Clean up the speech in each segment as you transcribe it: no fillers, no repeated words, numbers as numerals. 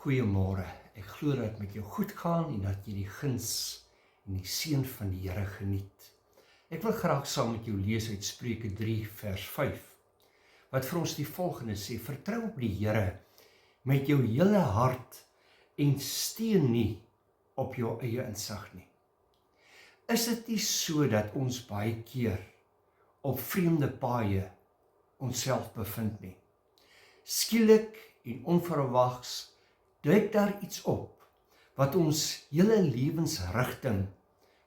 Goeiemôre, ek glo dat met jou goed gaan en dat jy die guns en die seën van die Here geniet. Ek wil graag saam met jou lees uit Spreuke 3 vers 5, wat vir ons die volgende sê: vertrou op die Here met jou hele hart en steun nie op jou eie insig nie. Is dit nie so dat ons baie keer op vreemde paaie onsself bevind nie? Skielik en onverwags duik daar iets op wat ons hele lewensrigting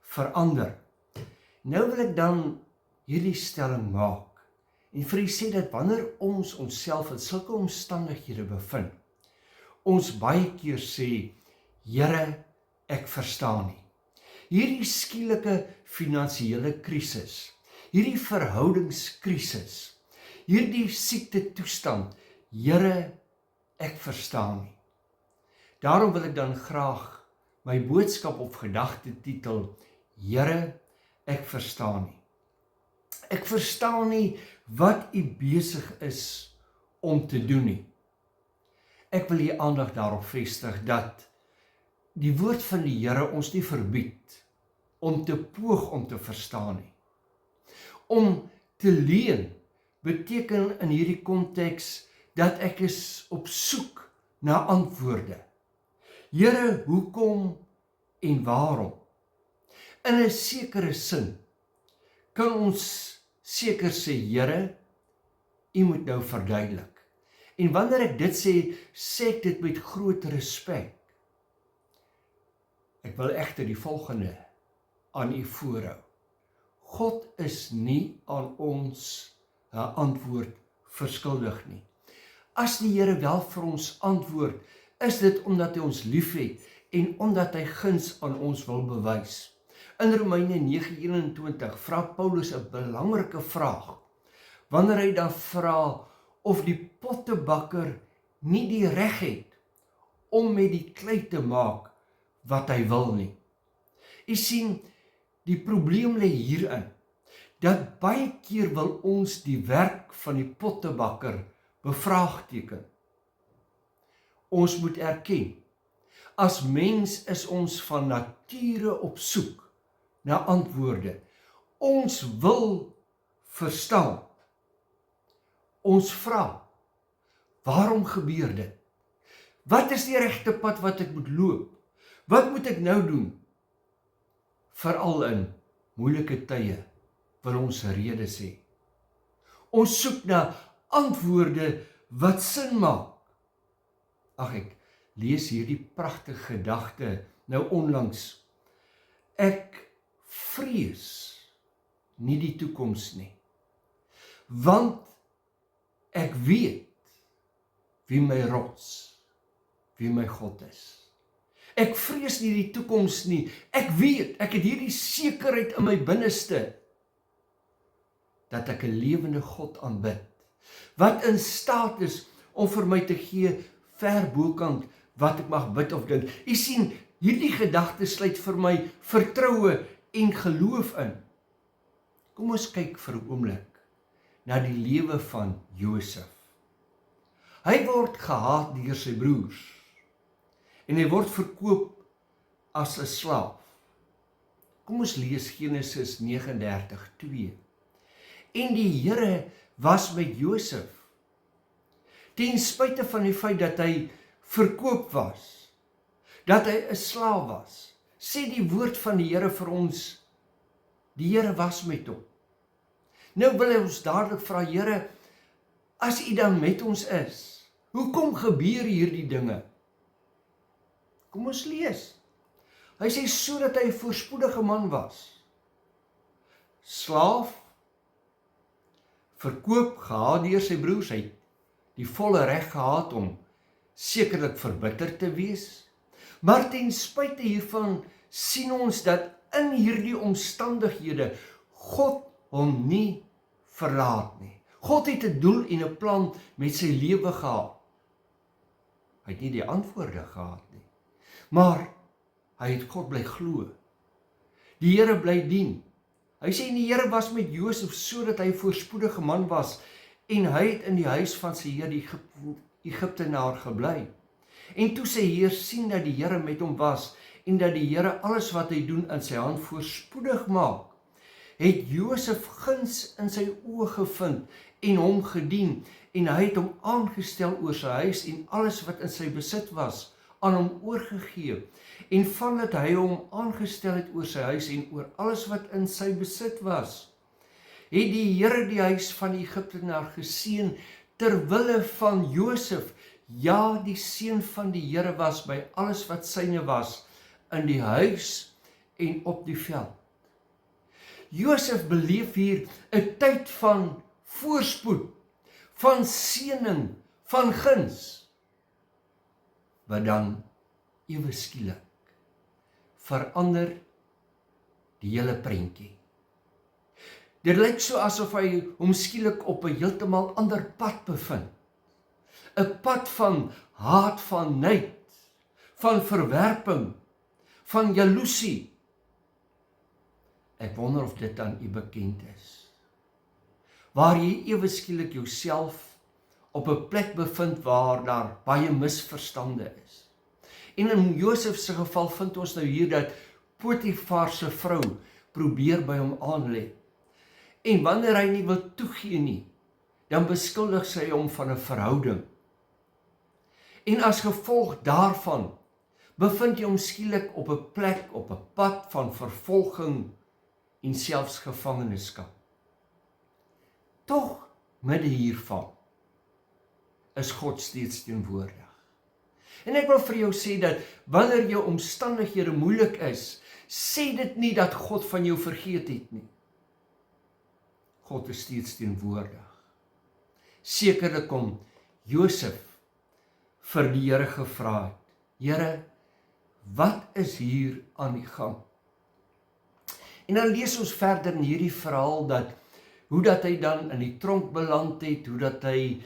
verander. Nou wil ek dan hierdie stelling maak en vir u sê dat wanneer ons onsself in sulke omstandighede bevind, ons baie keer sê, Here, ek verstaan nie. Hierdie skielike finansiële krisis, hierdie verhoudingskrisis, hierdie siekte toestand, Here, ek verstaan nie. Daarom wil ek dan graag my boodskap of gedagte titel, Here, ek verstaan nie. Ek verstaan nie wat u besig is om te doen nie. Ek wil u aandag daarop vestig dat die woord van die Here ons nie verbied om te poog om te verstaan nie. Om te leen beteken in hierdie konteks dat ek is op soek na antwoorde. Here, hoekom en waarom? In 'n sekere sin kan ons seker sê, Here, u moet nou verduidelik. En wanneer ek dit sê, sê ek dit met groot respek. Ek wil egter die volgende aan u voorhou. God is nie aan ons 'n antwoord verskuldig nie. As die Here wel vir ons antwoord, is dit omdat hy ons liefhet en omdat hy guns aan ons wil bewys. In Romeine 9:21 vra Paulus 'n belangrike vraag, wanneer hy dan vra of die pottebakker nie die reg het om met die klei te maak wat hy wil nie. U sien, die probleem lê hierin, dat baie keer wil ons die werk van die pottebakker bevraagteken. Ons moet erken, as mens is ons van nature op soek na antwoorde. Ons wil verstaan. Ons vra, waarom gebeur dit? Wat is die regte pad wat ek moet loop? Wat moet ek nou doen? Veral in moeilike tye wil ons 'n rede sê. Ons soek na antwoorde wat sin maak. Ag, ek lees hierdie pragtige gedagte nou onlangs. Ek vrees nie die toekoms nie, want ek weet wie my rots, wie my God is. Ek vrees nie die toekoms nie, ek weet, ek het hierdie sekerheid in my binneste, dat ek 'n lewende God aanbid, wat in staat is om vir my te gee ver bokant wat ek mag bid of dink. U sien, hierdie gedagte sluit vir my vertroue en geloof in. Kom ons kyk vir 'n oomblik na die lewe van Josef. Hy word gehaat deur sy broers en hy word verkoop as 'n slaaf. Kom ons lees Genesis 39:2. En die Here was met Josef, ten spyte van die feit dat hy verkoop was, dat hy 'n slaaf was, sê die woord van die Here vir ons, die Here was met hom. Nou wil hy ons dadelik vra, Here, as u dan met ons is, hoekom gebeur hierdie dinge? Kom ons lees. Hy sê, sodat hy 'n voorspoedige man was. Slaaf, verkoop, gehaat deur sy broers, hy het die volle reg gehad om sekerlik verbitterd te wees, maar ten spyte hiervan sien ons dat in hierdie omstandighede God hom nie verlaat nie. God het 'n doel en 'n plan met sy lewe gehad. Hy het nie die antwoorde gehad nie, maar hy het God bly glo. Die Here bly dien. Hy sê die Here was met Josef sodat hy 'n voorspoedige man was en hy het in die huis van sy heer die Egiptenaar gebly. En toe sy Heer sien dat die Here met hom was, en dat die Here alles wat hy doen in sy hand voorspoedig maak, het Josef guns in sy oë gevind en hom gedien, en hy het hom aangestel oor sy huis en alles wat in sy besit was, aan hom oorgegee. En vandat hy hom aangestel het oor sy huis en oor alles wat in sy besit was, het die Here die huis van die Egiptenaar geseën ter wille van Josef. Ja, die seën van die Here was by alles wat syne was, in die huis en op die veld. Josef beleef hier 'n tyd van voorspoed, van seëning, van guns, wat dan ewe skielik verander die hele prentjie. Dit lyk so asof hy hom skielik op 'n heeltemal ander pad bevind. 'n Pad van haat, van nyd, van verwerping, van jaloesie. Ek wonder of dit aan u bekend is. Waar jy ewe skielik jouself op 'n plek bevind waar daar baie misverstande is. En in Josef se geval vind ons nou hier dat Potifar se vrou probeer by hom aanlê. En wanneer hy nie wil toegee nie, dan beskuldig sy hom van 'n verhouding. En as gevolg daarvan bevind jy hom skielik op 'n plek, op 'n pad van vervolging en selfs gevangenskap. Tog, midde hiervan, is God steeds teenwoordig. En ek wil vir jou sê dat wanneer jou omstandighede moeilik is, sê dit nie dat God van jou vergeet het nie. God is steeds teenwoordig. Sekerlik kom Josef vir die Here gevra het, Here, wat is hier aan die gang? En dan lees ons verder in hierdie verhaal dat, hoe dat hy dan in die tronk beland het, hoe dat hy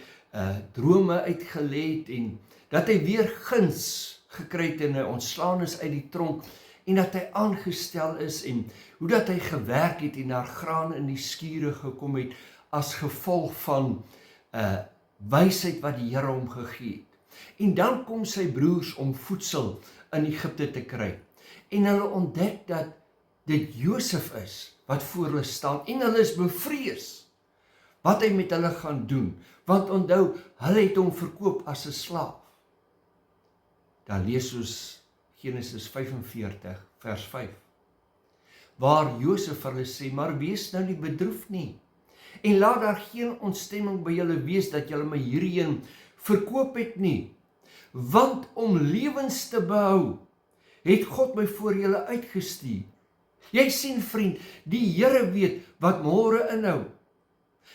drome uitgelê het, en dat hy weer guns gekry het en hy ontslaan is uit die tronk, en dat hy aangestel is, en hoe dat hy gewerk het en daar graan in die skure gekom het, as gevolg van wysheid wat die Here hom gegee het. En dan kom sy broers om voedsel in Egipte te kry, en hulle ontdek dat dit Josef is wat voor hulle staan, en hulle is bevrees wat hy met hulle gaan doen, want onthou, hulle het hom verkoop as 'n slaaf. Dan lees ons Genesis 45 vers 5, waar Josef vir hulle sê, maar wees nou nie bedroef nie, en laat daar geen ontstemming by julle wees, dat julle my hierheen verkoop het nie, want om lewens te behou, het God my voor julle uitgestuur. Jy sien vriend, die Here weet wat môre inhou,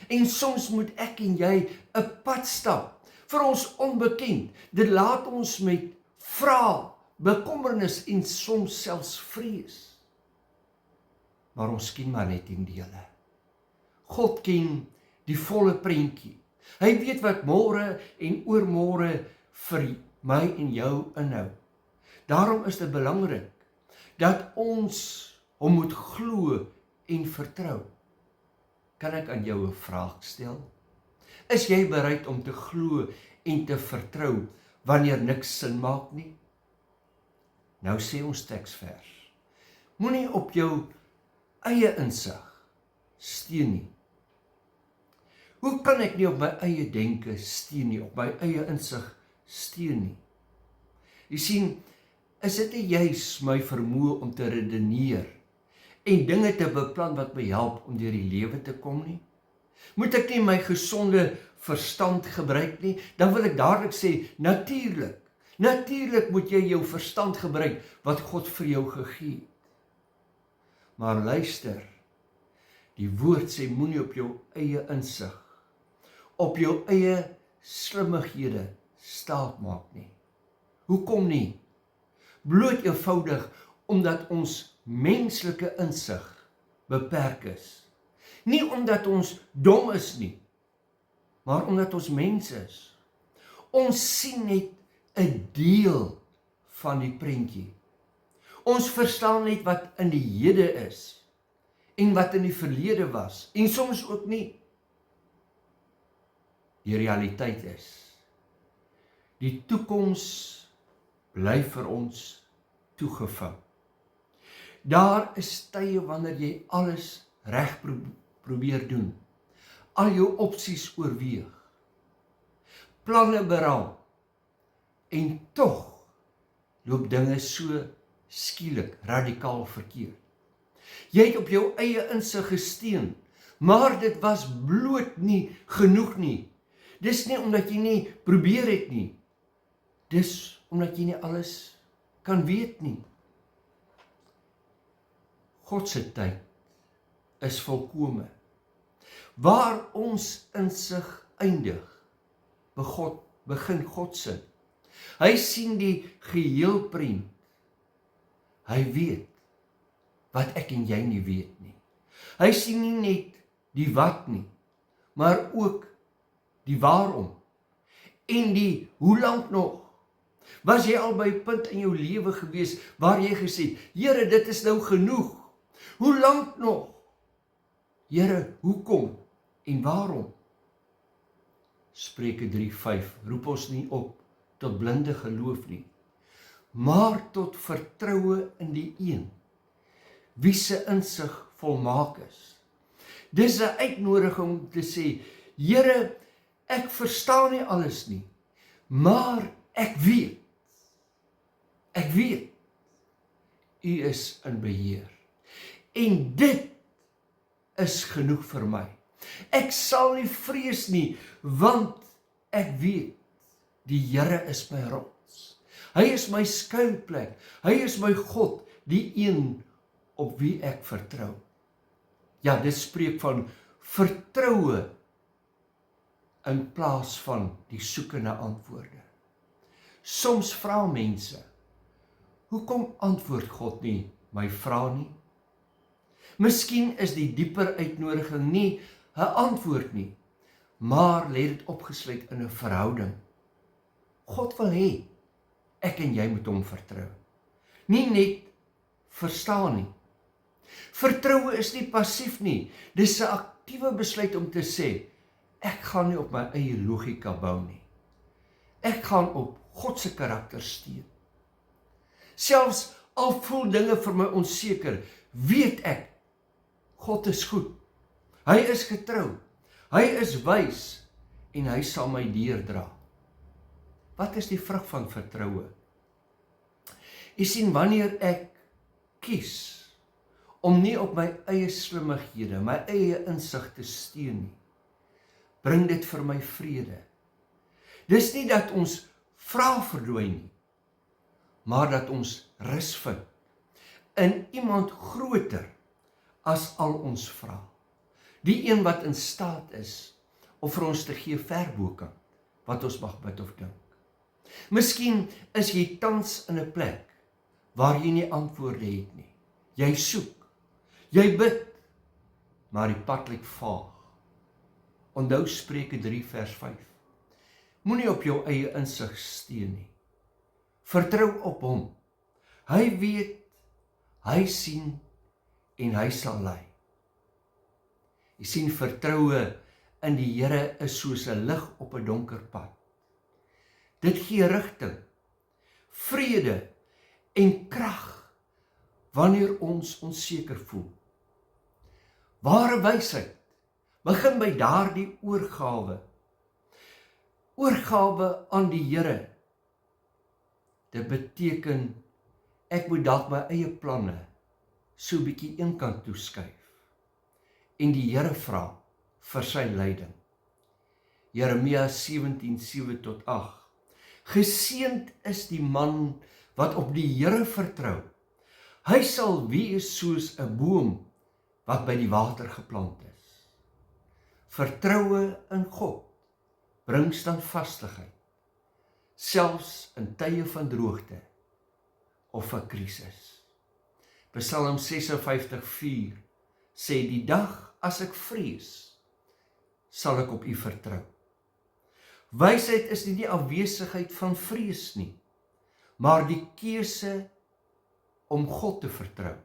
en soms moet ek en jy 'n pad stap, vir ons onbekend, dit laat ons met vrae, bekommernis en soms selfs vrees. Maar ons ken maar net in dele. God ken die volle prentjie. Hy weet wat môre en oormôre vir my en jou inhou. Daarom is dit belangrik dat ons hom moet glo en vertrou. Kan ek aan jou 'n vraag stel? Is jy bereid om te glo en te vertrou wanneer niks sin maak nie? Nou sê ons teksvers, moenie op jou eie insig steun nie. Hoe kan ek nie op my eie denke steun nie, op my eie insig steun nie? Jy sien, is dit nie juis my vermoë om te redeneer en dinge te beplan wat my help om deur die lewe te kom nie? Moet ek nie my gesonde verstand gebruik nie? Dan wil ek dadelik sê, natuurlik. Natuurlik moet jy jou verstand gebruik wat God vir jou gegee het. Maar luister, die woord sê moenie op jou eie insig, op jou eie slimmighede staat maak nie. Hoekom nie? Bloot eenvoudig omdat ons menslike insig beperk is. Nie omdat ons dom is nie, maar omdat ons mens is. Ons sien net 'n deel van die prentjie. Ons verstaan net wat in die hede is en wat in die verlede was en soms ook nie. Die realiteit is, die toekoms bly vir ons toegevou. Daar is tye wanneer jy alles reg probeer doen, al jou opsies oorweeg, planne beraam, en tog loop dinge so skielik, radikaal verkeerd. Jy het op jou eie insig gesteun, maar dit was bloot nie genoeg nie. Dis nie omdat jy nie probeer het nie, dis omdat jy nie alles kan weet nie. God se tyd is volkome. Waar ons insig eindig, begin God se. Hy sien die geheelprent. Hy weet wat ek en jy nie weet nie. Hy sien nie net die wat nie, maar ook die waarom en die hoe lank nog. Was jy al by 'n punt in jou lewe gewees waar jy gesê, Here, dit is nou genoeg. Hoe lank nog? Here, hoekom en waarom? Spreuke 3:5 roep ons nie op tot blinde geloof nie, maar tot vertroue in die een, wie se insig volmaak is. Dis 'n uitnodiging om te sê, Here, ek verstaan nie alles nie, maar ek weet, U is in beheer. En dit is genoeg vir my. Ek sal nie vrees nie, want ek weet, die Here is my rots. Hy is my skuilplek. Hy is my God, die een op wie ek vertrou. Ja, dit spreek van vertroue in plaas van die soeke na antwoorde. Soms vra mense, hoekom antwoord God nie my vrae nie? Miskien is die dieper uitnodiging nie 'n antwoord nie, maar lê dit opgesluit in 'n verhouding. God wil hê ek en jy moet hom vertrou. Nie net verstaan nie. Vertroue is nie passief nie. Dis 'n aktiewe besluit om te sê, ek gaan nie op my eie logika bou nie. Ek gaan op God se karakter steun. Selfs al voel dinge vir my onseker, weet ek, God is goed. Hy is getrou. Hy is wys en hy sal my deurdra. Wat is die vrug van vertroue? Jy sien, wanneer ek kies om nie op my eie slimmighede, my eie insig te steun nie, bring dit vir my vrede. Dis nie dat ons vrae verdwyn nie, maar dat ons rus vind in iemand groter as al ons vrae. Die een wat in staat is om vir ons te gee verbokant wat ons mag bid of dink. Miskien is jy tans in 'n plek waar jy nie antwoorde het nie. Jy soek, jy bid, maar die pad lyk vaag. Onthou Spreuke 3:5. Moenie op jou eie insig steun nie. Vertrou op hom. Hy weet, hy sien en hy sal lei. Jy sien, vertroue in die Here is soos 'n lig op 'n donker pad. Dit gee rigting, vrede en krag wanneer ons onseker voel. Ware wysheid begin by daardie oorgawe. Oorgawe aan die Here. Dit beteken ek moet dalk my eie planne so 'n bietjie eenkant toeskuif en die Here vra vir sy leiding. Jeremia 17:7-8. Geseënd is die man wat op die Here vertrou. Hy sal wees soos 'n boom wat by die water geplant is. Vertroue in God bring standvastigheid, selfs in tye van droogte of 'n krisis. Psalm 56:4 sê, die dag as ek vrees, sal ek op U vertrou. Wysheid is nie die afwesigheid van vrees nie, maar die keuse om God te vertrou,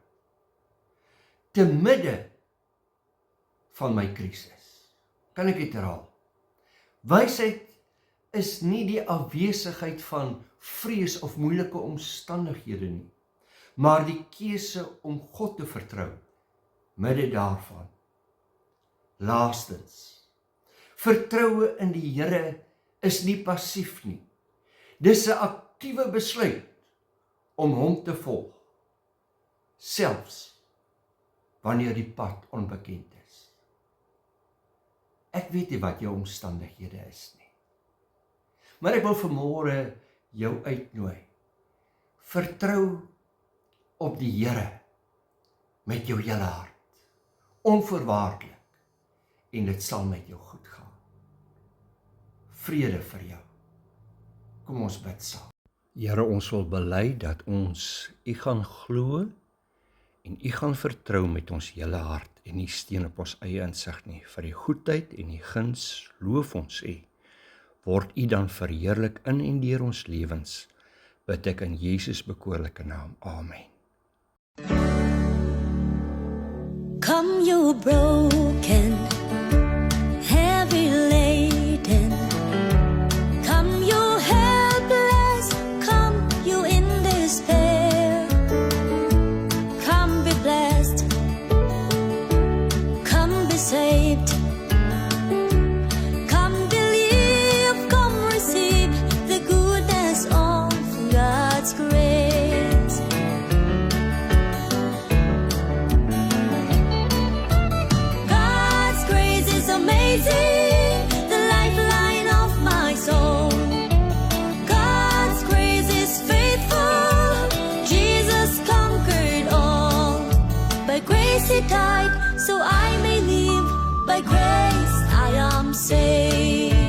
te midde van my krisis. Kan ek dit herhaal? Wysheid is nie die afwesigheid van vrees of moeilike omstandighede nie, maar die keuse om God te vertrou, midde daarvan. Laastens, vertroue in die Here is nie passief nie. Dis 'n aktiewe besluit om hom te volg, selfs wanneer die pad onbekend is. Ek weet nie wat jou omstandighede is nie, maar ek wil vanmôre jou uitnooi. Vertrou op die Here met jou hele hart, onvoorwaardelik, en dit sal met jou goed gaan. Vrede vir jou. Kom ons bid saam. Here, ons wil bely dat ons U gaan glo en U gaan vertrou met ons hele hart en nie steun op ons eie insig nie. Vir die goedheid en die guns loof ons U. Word U dan verheerlik in en deur ons lewens, bid ek in Jesus bekoorlike naam. Amen. Come you broken, heavy laden, come you helpless, come you in despair, come be blessed, come be saved, come believe, come receive the goodness of God's grace. Amazing, the lifeline of my soul. God's grace is faithful. Jesus conquered all. By grace He died, so I may live. By grace I am saved.